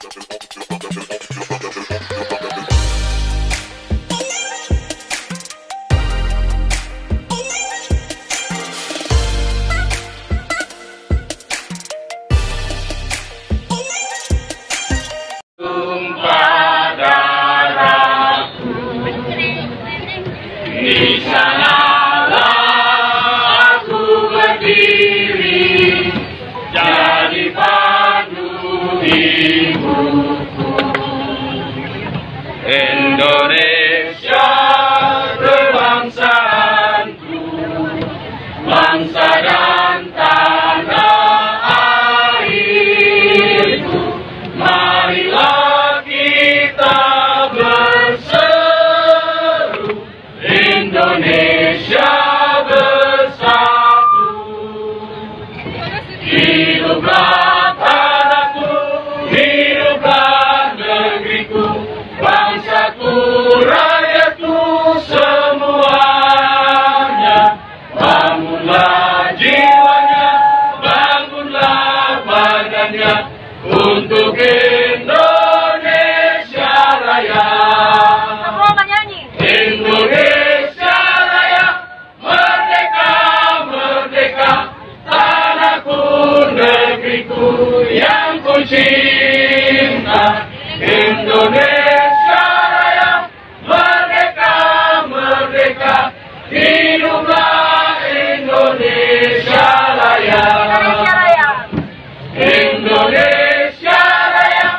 Di sanalah aku berdiri, jadi pandu hidupku. Indonesia kebangsaanku, bangsa dan tanah airku. Marilah kita berseru, Indonesia bersatu. Hiduplah tanahku, hiduplah negeriku, bangsaku, rakyatku semuanya. Bangunlah jiwanya, bangunlah badannya untuk Indonesia Raya. Indonesia Raya, merdeka, merdeka, tanahku, negeriku yang ku cinta. Indonesia Raya, merdeka, merdeka, hiduplah Indonesia Raya. Indonesia Raya,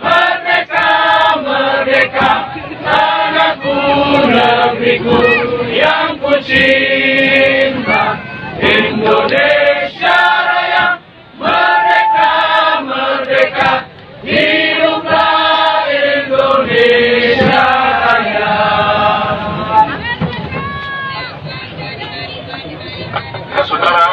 merdeka, merdeka, tanahku, negeriku yang ku cinta. Indonesia Raya, merdeka, merdeka, hiduplah Indonesia Raya. Ya, saudara.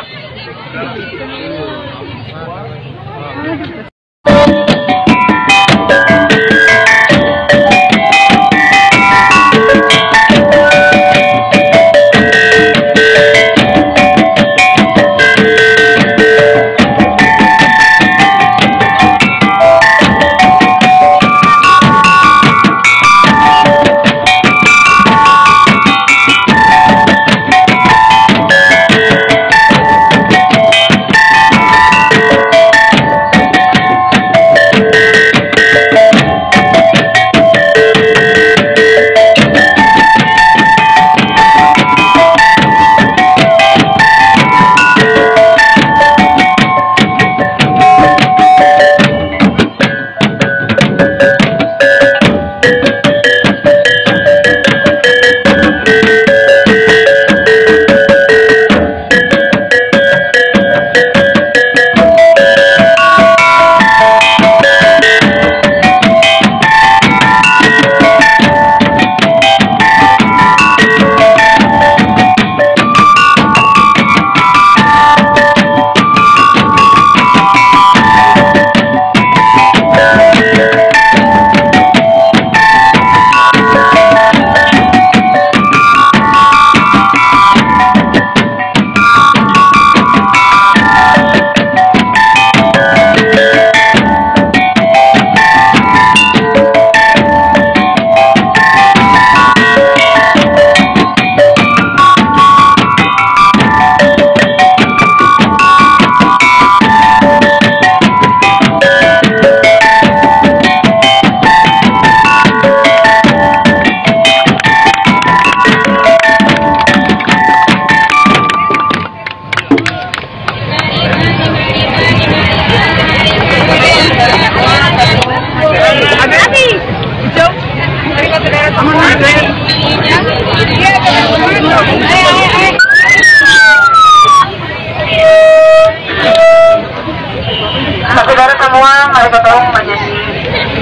Saudara semua, mari bergabung menjadi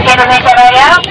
Indonesia Raya.